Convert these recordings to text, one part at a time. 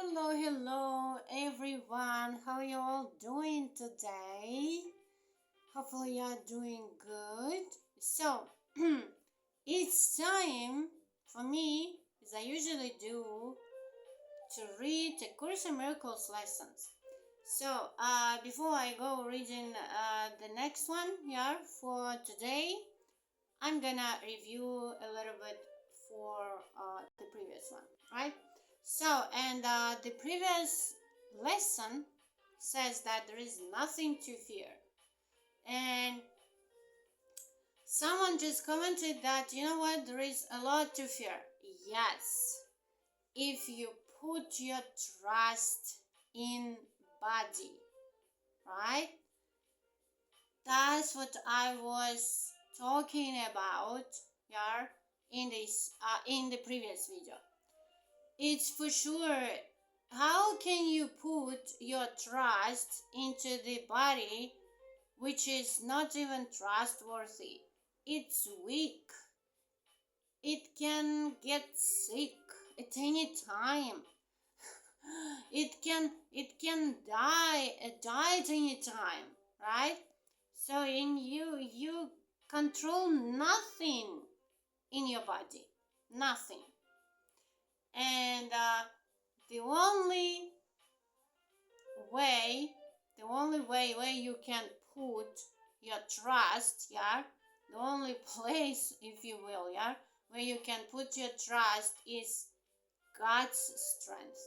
Hello everyone. How you all doing today? Hopefully you're doing good. So, it's time for me, as I usually do, to read A Course in Miracles lessons. So, before I go reading the next one here for today, I'm gonna review a little bit for the previous one, right? So, and the previous lesson says that there is nothing to fear. And someone just commented that, you know what, there is a lot to fear. Yes, if you put your trust in body, right? That's what I was talking about here in the previous video. It's for sure. How can you put your trust into the body which is not even trustworthy? It's weak. It can get sick at any time. It can die at any time, right? So in you control nothing in your body, nothing. And the only way where you can put your trust, yeah, the only place, if you will, yeah, where you can put your trust is God's strength.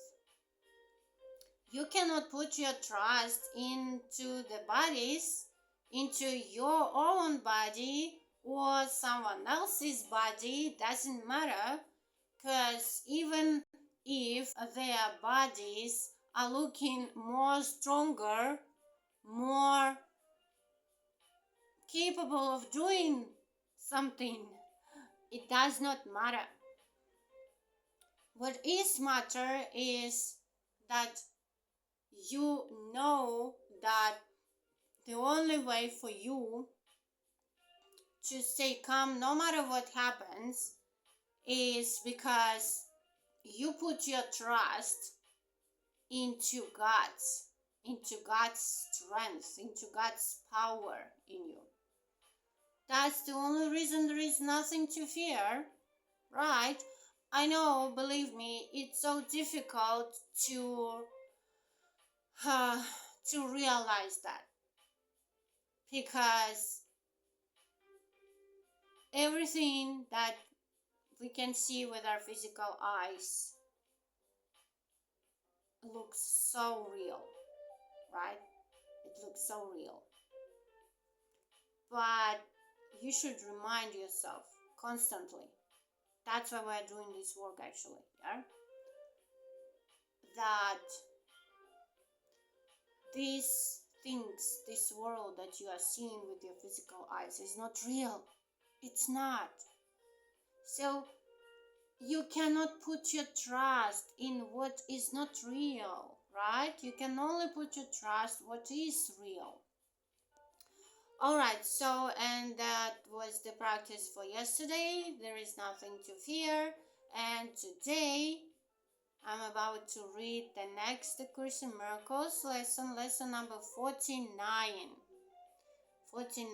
You cannot put your trust into the bodies, into your own body or someone else's body, doesn't matter, because even if their bodies are looking more stronger, more capable of doing something, it does not matter. What is matter is that you know that the only way for you to stay calm no matter what happens is because you put your trust into God's strength, into God's power in you. That's the only reason there is nothing to fear, right? I know, believe me, it's so difficult to realize that, because everything that we can see with our physical eyes looks so real, right? It looks so real. But you should remind yourself constantly. That's why we're doing this work, actually, yeah? That these things, this world that you are seeing with your physical eyes is not real. It's not. So you cannot put your trust in what is not real, right? You can only put your trust what is real. Alright, so, and that was the practice for yesterday. There is nothing to fear. And today I'm about to read the next Course in Miracles lesson number 49. 49.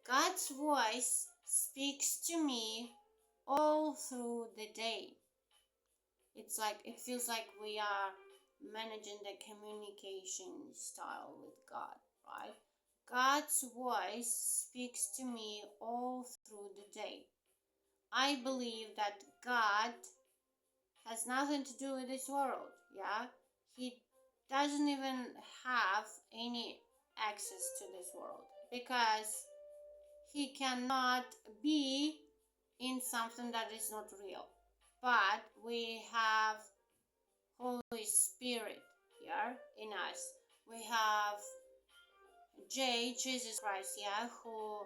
God's voice speaks to me all through the day. It's like, it feels like we are managing the communication style with God, right? God's voice speaks to me all through the day. I believe that God has nothing to do with this world, yeah? He doesn't even have any access to this world, because he cannot be in something that is not real. But we have Holy Spirit here in us. We have Jesus Christ, yeah, who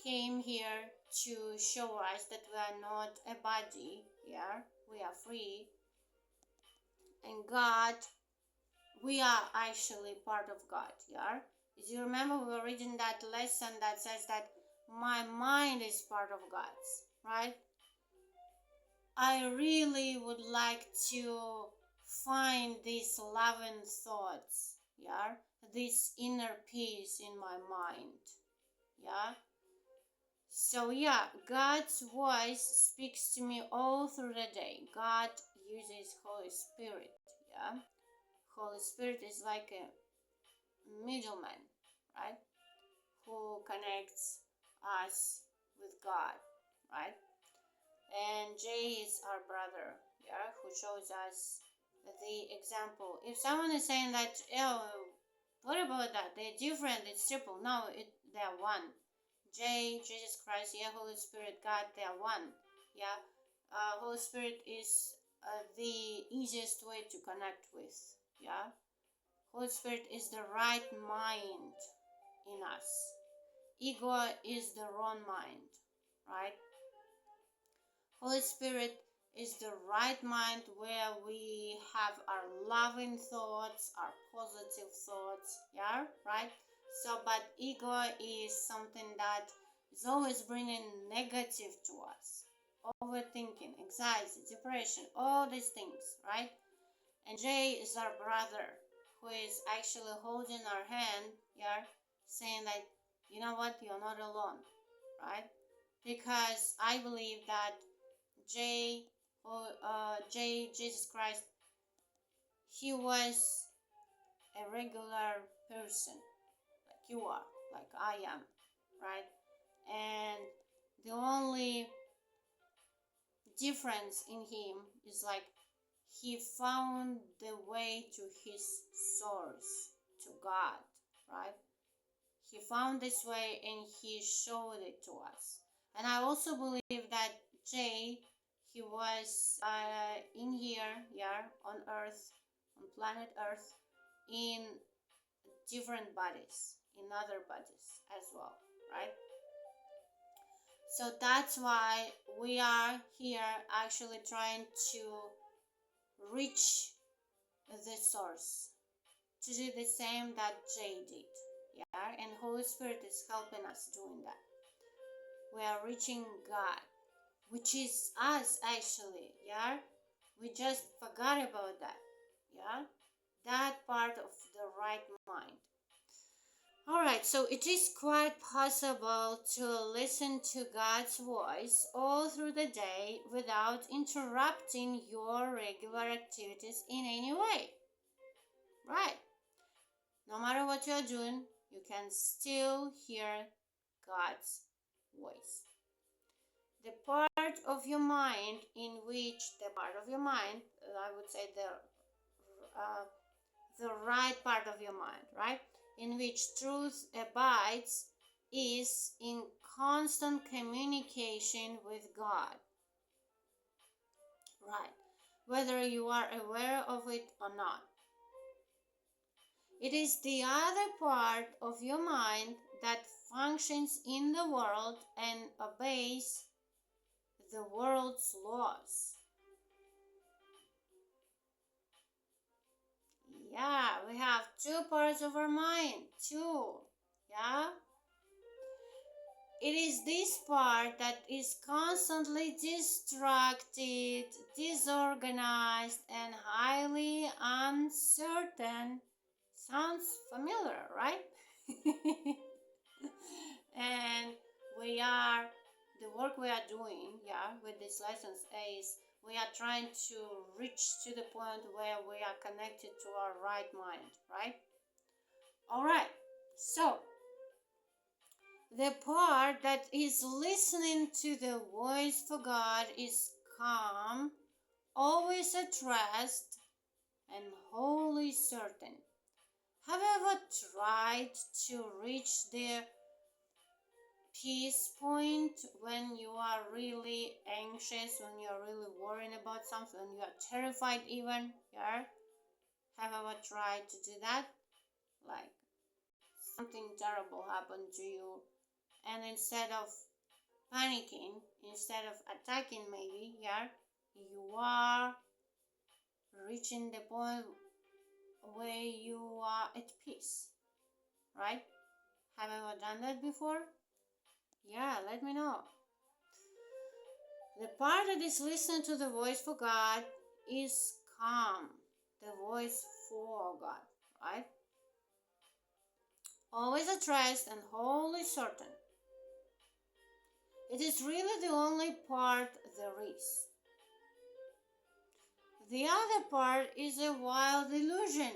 came here to show us that we are not a body, yeah, we are free. And God, we are actually part of God, yeah. As you remember, we were reading that lesson that says that my mind is part of God's, right? I really would like to find these loving thoughts, yeah, this inner peace in my mind, yeah. So yeah, God's voice speaks to me all through the day. God uses Holy Spirit, yeah. Holy Spirit is like a middleman, right? Who connects us with God, right? And Jay is our brother, yeah, who shows us the example. If someone is saying that, oh, what about that? They're different, it's triple. No, they're one. Jay, Jesus Christ, yeah, Holy Spirit, God, they are one. Yeah, Holy Spirit is the easiest way to connect with. Yeah, Holy Spirit is the right mind in us. Ego is the wrong mind, right? Holy Spirit is the right mind where we have our loving thoughts, our positive thoughts, yeah, right? So, but ego is something that is always bringing negative to us. Overthinking, anxiety, depression, all these things, right? And Jay is our brother who is actually holding our hand, yeah, saying that, you know what, you're not alone, right? Because I believe that J, J, Jesus Christ, he was a regular person, like you are, like I am, right? And the only difference in him is like he found the way to his source, to God, right? He found this way and he showed it to us. And I also believe that Jay, he was in here, yeah, on Earth, on planet Earth, in different bodies, in other bodies as well, right? So that's why we are here actually trying to reach the source, to do the same that Jay did, yeah, and Holy Spirit is helping us doing that. We are reaching God, which is us actually, yeah. We just forgot about that, yeah, that part of the right mind. All right, so it is quite possible to listen to God's voice all through the day without interrupting your regular activities in any way, right? No matter what you're doing, you can still hear God's voice. The part of your mind in which I would say the right part of your mind, right, in which truth abides, is in constant communication with God, right, whether you are aware of it or not. It is the other part of your mind that functions in the world and obeys the world's laws. Yeah, we have two parts of our mind, too. Yeah? It is this part that is constantly distracted, disorganized, and highly uncertain. Sounds familiar, right? And the work we are doing, yeah, with these lessons is we are trying to reach to the point where we are connected to our right mind, right? All right, so the part that is listening to the voice for God is calm, always at rest, and wholly certain. Have you ever tried to reach the peace point when you are really anxious, when you are really worrying about something, when you are terrified even? Yeah? Have you ever tried to do that? Like something terrible happened to you, and instead of panicking, instead of attacking maybe, yeah, you are reaching the point where you are at peace, right? Have you ever done that before? Yeah, let me know. The part that is listening to the voice for God is calm. The voice for God, right? Always at rest and wholly certain. It is really the only part there is. The other part is a wild illusion,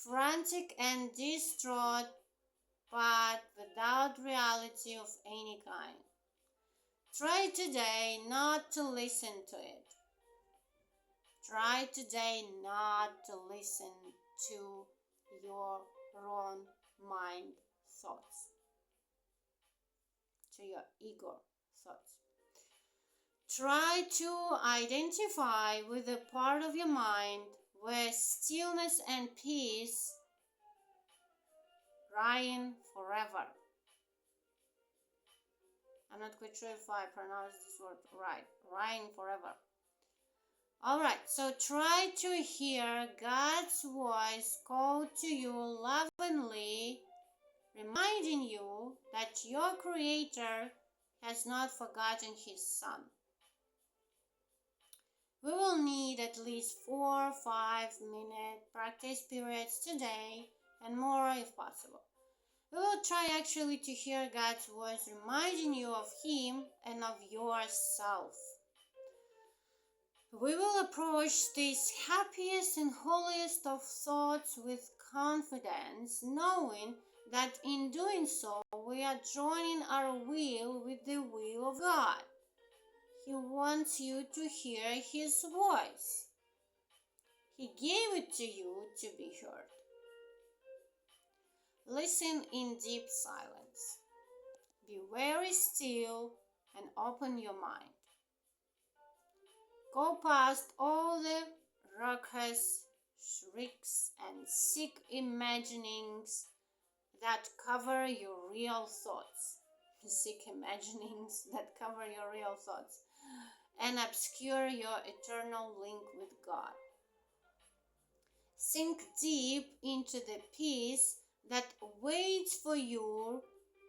frantic and distraught, but without reality of any kind. Try today not to listen to it. Try today not to listen to your own mind thoughts, to your ego thoughts. Try to identify with the part of your mind where stillness and peace reign forever. I'm not quite sure if I pronounced this word right. Reign forever. Alright, so try to hear God's voice call to you lovingly, reminding you that your Creator has not forgotten His Son. We will need at least 4 or 5 minute practice periods today and more if possible. We will try actually to hear God's voice reminding you of Him and of yourself. We will approach this happiest and holiest of thoughts with confidence, knowing that in doing so we are joining our will with the will of God. He wants you to hear His voice. He gave it to you to be heard. Listen in deep silence. Be very still and open your mind. Go past all the raucous shrieks and sick imaginings that cover your real thoughts. Sick imaginings that cover your real thoughts and obscure your eternal link with God. Sink deep into the peace that waits for you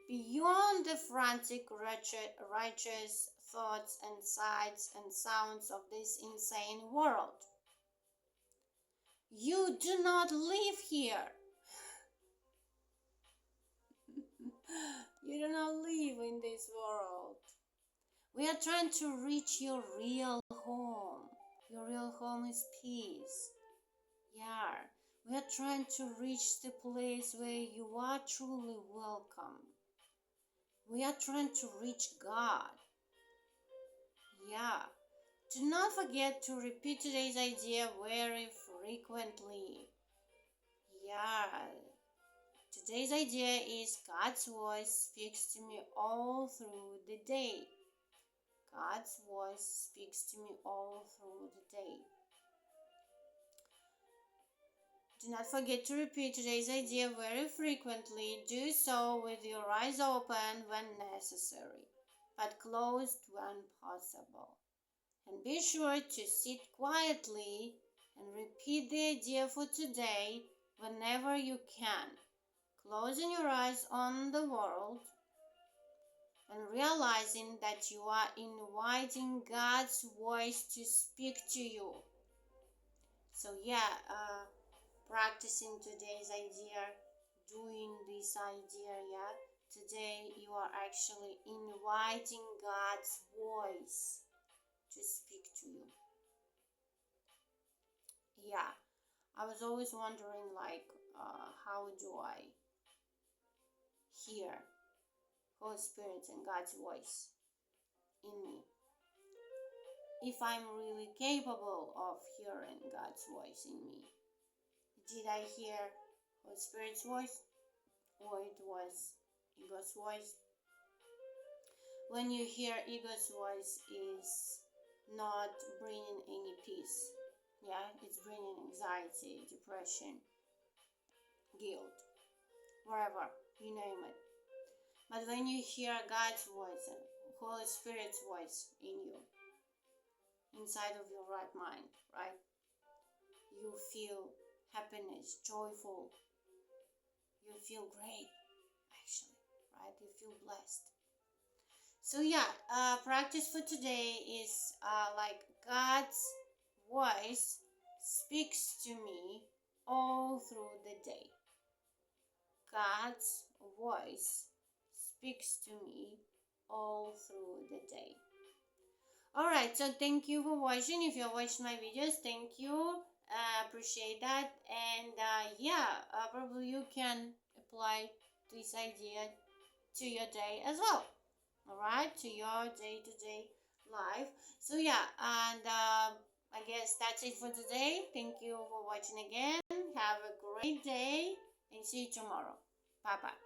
beyond the frantic, righteous thoughts and sights and sounds of this insane world. You do not live here. You do not live in this world. We are trying to reach your real home. Your real home is peace. Yeah, we are trying to reach the place where you are truly welcome. We are trying to reach God. Yeah. Do not forget to repeat today's idea very frequently. Yeah. Today's idea is God's voice speaks to me all through the day. God's voice speaks to me all through the day. Do not forget to repeat today's idea very frequently. Do so with your eyes open when necessary, but closed when possible. And be sure to sit quietly and repeat the idea for today whenever you can, closing your eyes on the world and realizing that you are inviting God's voice to speak to you. So practicing today's idea, doing this idea, today you are actually inviting God's voice to speak to you. Yeah, I was always wondering how do I hear Holy Spirit and God's voice in me? If I'm really capable of hearing God's voice in me. Did I hear Holy Spirit's voice? Or it was ego's voice? When you hear ego's voice, is not bringing any peace. Yeah, it's bringing anxiety, depression, guilt, wherever, you name it. But when you hear God's voice and Holy Spirit's voice in you, inside of your right mind, right, you feel happiness, joyful, you feel great, actually, right, you feel blessed. So yeah, practice for today is like God's voice speaks to me all through the day. God's voice speaks to me all through the day. Alright, so thank you for watching. If you're watching my videos, thank you. Appreciate that. And probably you can apply this idea to your day as well. Alright, to your day-to-day life. So yeah, and I guess that's it for today. Thank you for watching again. Have a great day and see you tomorrow. Bye bye.